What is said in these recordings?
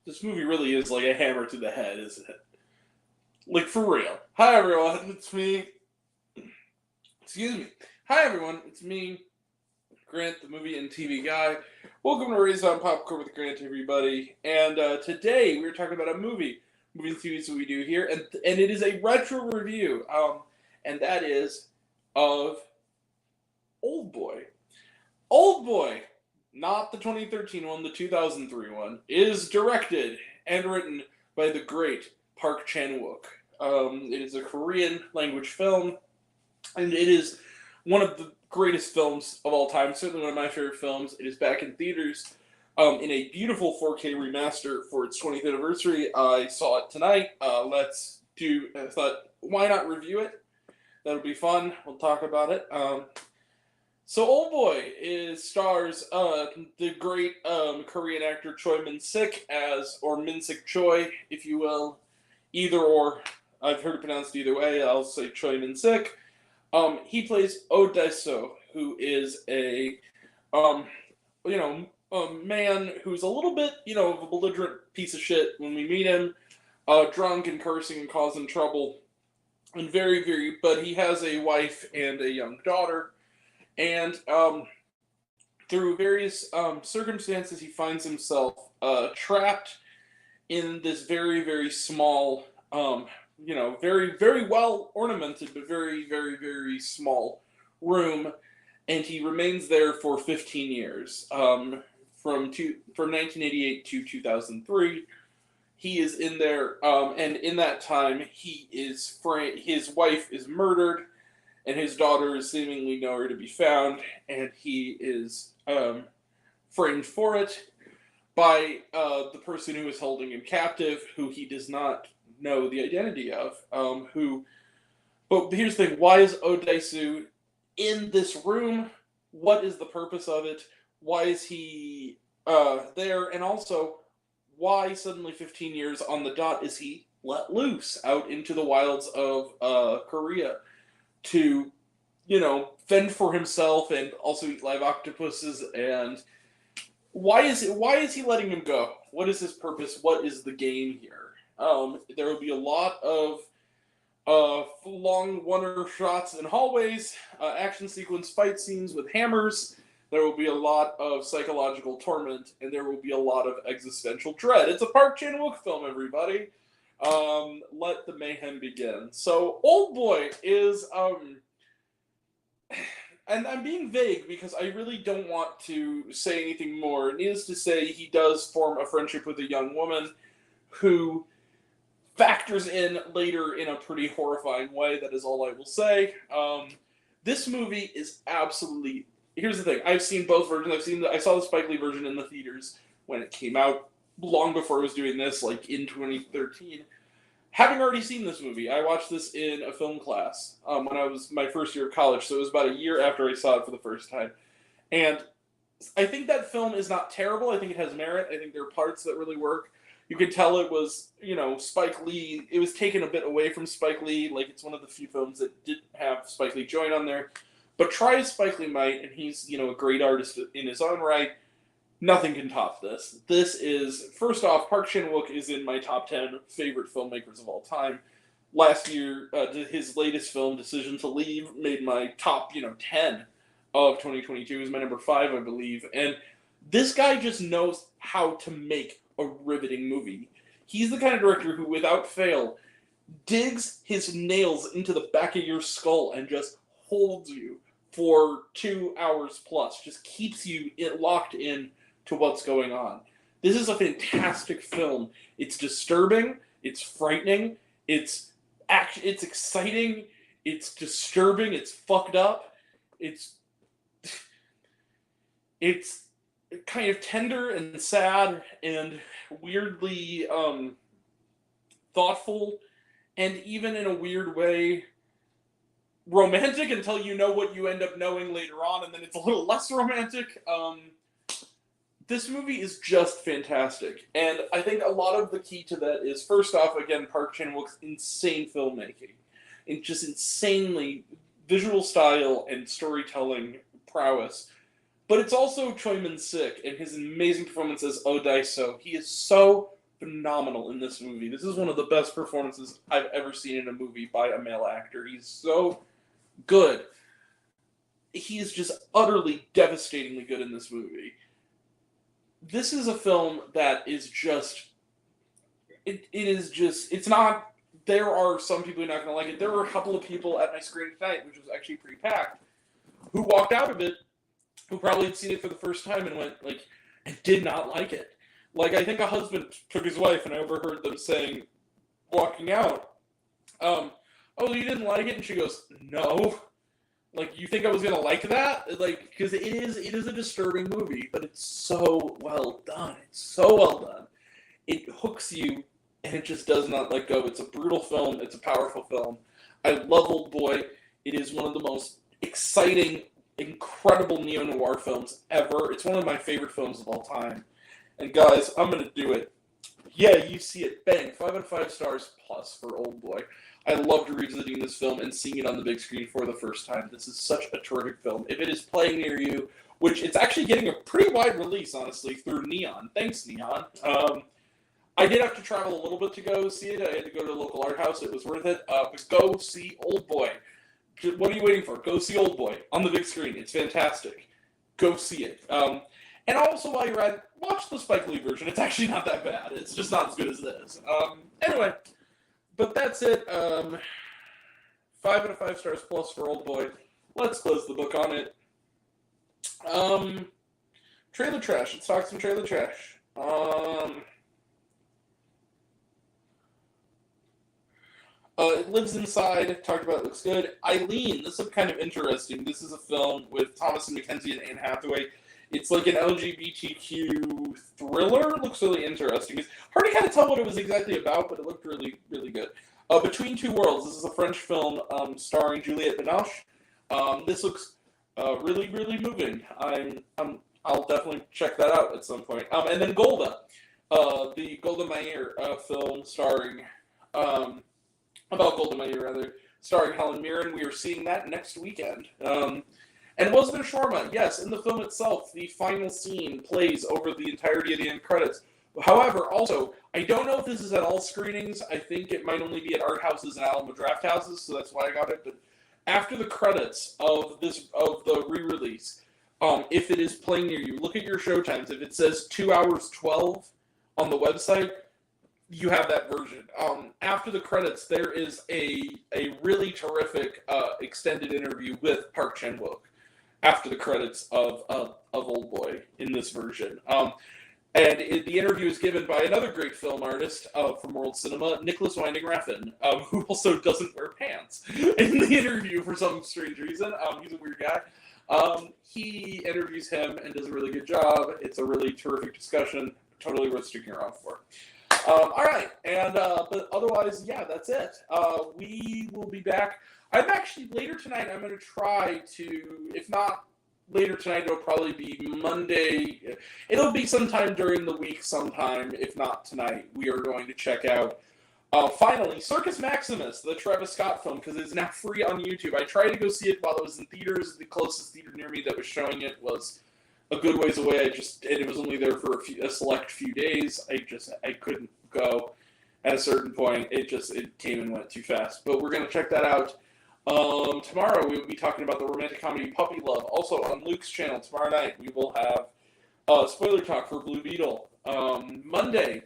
This movie really is like a hammer to the head, isn't it? Like, for real. Hi, everyone. It's me. Excuse me. Hi, everyone. It's me, Grant, the movie and TV guy. Welcome to Raised on Popcorn with Grant, everybody. And today we're talking about a movie and series that we do here, and it is a retro review. And that is of Oldboy. Oldboy, not the 2013 one, the 2003 one, is directed and written by the great Park Chan-wook. It is a Korean language film, and it is one of the greatest films of all time. Certainly one of my favorite films. It is back in theaters in a beautiful 4K remaster for its 20th anniversary. I saw it tonight. I thought, why not review it? That'll be fun. We'll talk about it. So Oldboy stars the great Korean actor Choi min-sik or min-sik Choi, if you will. Either or. I've heard it pronounced either way. I'll say Choi min-sik. He plays Oh Dae-so, who is a man who's a little bit, of a belligerent piece of shit when we meet him, drunk and cursing and causing trouble, and but he has a wife and a young daughter. And through various circumstances, he finds himself trapped in this very small, very well ornamented, but very small room. And he remains there for 15 years, from 1988 to 2003. He is in there, and in that time, his wife is murdered, and his daughter is seemingly nowhere to be found, and he is framed for it by the person who is holding him captive, who he does not know the identity of. But here's the thing: why is Oh Dae-so in this room? What is the purpose of it? Why is he there? And also, why suddenly 15 years on the dot is he let loose out into the wilds of Korea to, fend for himself and also eat live octopuses? And why is he letting him go? What is his purpose? What is the game here? There will be a lot of long one-er shots in hallways, action sequence fight scenes with hammers. There will be a lot of psychological torment, and there will be a lot of existential dread. It's a Park Chan-wook film, everybody. Let the mayhem begin. So, Oldboy is, and I'm being vague because I really don't want to say anything more. Needless to say, he does form a friendship with a young woman who factors in later in a pretty horrifying way. That is all I will say. This movie is absolutely... Here's the thing. I've seen both versions. I saw the Spike Lee version in the theaters when it came out, long before I was doing this, like in 2013. Having already seen this movie, I watched this in a film class when I was my first year of college, so it was about a year after I saw it for the first time. And I think that film is not terrible. I think it has merit. I think there are parts that really work. You could tell it was, Spike Lee. It was taken a bit away from Spike Lee. Like, it's one of the few films that didn't have Spike Lee join on there. But try as Spike Lee might, and he's, a great artist in his own right, nothing can top this. This is, first off, Park Chan-wook is in my top 10 favorite filmmakers of all time. Last year, his latest film, Decision to Leave, made my top, 10 of 2022. It was my number 5, I believe. And this guy just knows how to make a riveting movie. He's the kind of director who, without fail, digs his nails into the back of your skull and just holds you for 2 hours plus. Just keeps you locked in to what's going on. This is a fantastic film. It's disturbing. It's frightening. It's exciting. It's disturbing. It's fucked up. It's kind of tender and sad and weirdly thoughtful, and even in a weird way romantic until you know what you end up knowing later on, and then it's a little less romantic. This movie is just fantastic, and I think a lot of the key to that is, first off, again, Park Chan-wook's insane filmmaking, and just insanely visual style and storytelling prowess. But it's also Choi Min-sik and his amazing performance as Oh Dae-so. He is so phenomenal in this movie. This is one of the best performances I've ever seen in a movie by a male actor. He's so good. He is just utterly, devastatingly good in this movie. This is a film that is just... It is just... It's not... There are some people who are not going to like it. There were a couple of people at my screening tonight, which was actually pretty packed, who walked out of it, who probably had seen it for the first time and went, like, and did not like it. Like, I think a husband took his wife, and I overheard them saying, walking out, oh, you didn't like it? And she goes, no. Like, you think I was going to like that? Like, because it is a disturbing movie, but it's so well done. It's so well done. It hooks you, and it just does not let go. It's a brutal film. It's a powerful film. I love Oldboy. It is one of the most exciting, incredible neo-noir films ever. It's one of my favorite films of all time. And guys, I'm going to do it. Yeah, you see it. Bang. 5 out of 5 stars plus for Oldboy. I loved revisiting this film and seeing it on the big screen for the first time. This is such a terrific film. If it is playing near you, which it's actually getting a pretty wide release, honestly, through Neon. Thanks, Neon. I did have to travel a little bit to go see it. I had to go to a local art house. It was worth it. But go see Oldboy. What are you waiting for? Go see Oldboy on the big screen. It's fantastic. Go see it. And also, while you're at it, watch the Spike Lee version. It's actually not that bad. It's just not as good as this. Anyway, but that's it. 5 out of 5 stars plus for Oldboy. Let's close the book on it. Trailer trash. Let's talk some trailer trash. It Lives Inside, talked about it, looks good. Eileen, this is kind of interesting. This is a film with Thomasin McKenzie and Anne Hathaway. It's like an LGBTQ thriller. It looks really interesting. It's hard to kind of tell what it was exactly about, but it looked really, really good. Between Two Worlds, this is a French film starring Juliette Binoche. This looks really, really moving. I'll definitely check that out at some point. And then Golda, the Golda Meir film starring... about Golda Meir, rather, starring Helen Mirren. We are seeing that next weekend. And was there shawarma? Yes, in the film itself, the final scene plays over the entirety of the end credits. However, also, I don't know if this is at all screenings. I think it might only be at art houses and Alamo Draft houses, so that's why I got it. But after the credits of the re-release, if it is playing near you, look at your show times. If it says 2 hours 12 on the website, you have that version. After the credits, there is a really terrific extended interview with Park Chan-wook after the credits of Oldboy in this version. The interview is given by another great film artist from world cinema, Nicholas Winding Refn, who also doesn't wear pants in the interview for some strange reason. He's a weird guy. He interviews him and does a really good job. It's a really terrific discussion. Totally worth sticking around for. All right, and but otherwise, yeah, that's it. We will be back. I'm actually, later tonight, I'm going to try to, if not later tonight, it'll probably be Monday. It'll be sometime during the week sometime, if not tonight. We are going to check out, finally, Circus Maximus, the Travis Scott film, because it's now free on YouTube. I tried to go see it while it was in theaters. The closest theater near me that was showing it was a good ways away. And it was only there for a select few days. I couldn't go at a certain point. It came and went too fast. But we're going to check that out. Tomorrow we will be talking about the romantic comedy Puppy Love. Also on Luke's channel tomorrow night we will have spoiler talk for Blue Beetle. Monday,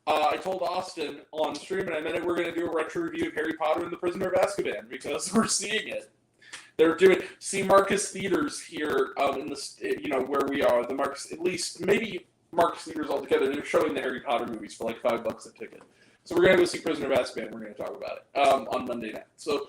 I told Austin on stream, and I meant it, we're going to do a retro review of Harry Potter and the Prisoner of Azkaban because we're seeing it. They're doing Marcus Theaters here in the where we are. The Marcus, at least maybe Marcus Theaters altogether. They're showing the Harry Potter movies for like $5 a ticket. So we're gonna go see Prisoner of Azkaban. We're gonna talk about it on Monday night. So,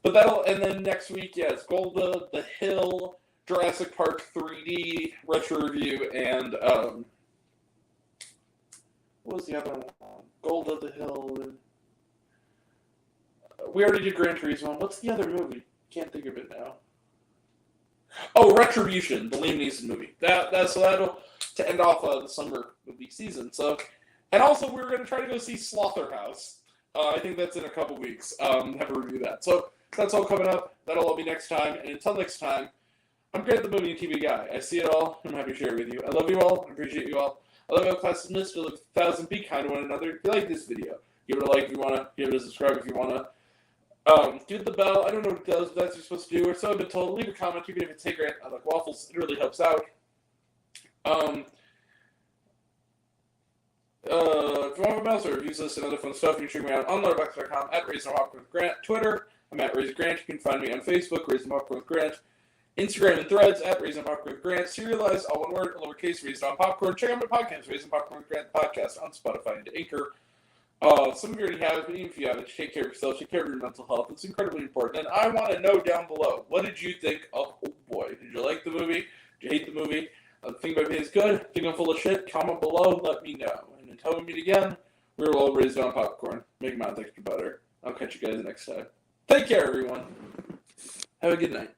but and then next week, yeah, it's Golda, The Hill, Jurassic Park 3D retro review, and what was the other one? Golda, The Hill. And, we already did Gran Turismo. What's the other movie? Can't think of it now. Oh, Retribution, the Liam Neeson movie. That'll to end off the summer movie season. So, and also we're going to try to go see Slaughterhouse. I think that's in a couple weeks. Have a review of that. So that's all coming up. That'll all be next time. And until next time, I'm Grant, the movie and TV guy. I see it all. I'm happy to share it with you. I love you all. I appreciate you all. I love how classes missed to look 1,000 be kind to one another. If you like this video, give it a like if you want to, give it a subscribe if you want to. Do the bell. I don't know what it does, but that's what you're supposed to do. Or so I've been told. Leave a comment, even if it's hey Grant, I like waffles. It really helps out. If you want to mouse or reviews this and other fun stuff, you can check me out on letterboxd.com at RaisinPopcorn Twitter, I'm at Raisin Grant. You can find me on Facebook, Raisin Popcorn Grant. Instagram and Threads at Raisin Popcorn Grant. Serialized, all one word, lowercase, Raisin on Popcorn. Check out my podcast, Raisin Popcorn Grant Podcast, on Spotify and Anchor. Some of you already have, but even if you haven't, take care of yourself, take care of your mental health. It's incredibly important. And I want to know down below, what did you think of Oldboy? Did you like the movie? Did you hate the movie? Think my video is good? Think I'm full of shit? Comment below, let me know. And until we meet again, we're all raised on popcorn. Make mouth extra better. I'll catch you guys next time. Take care, everyone. Have a good night.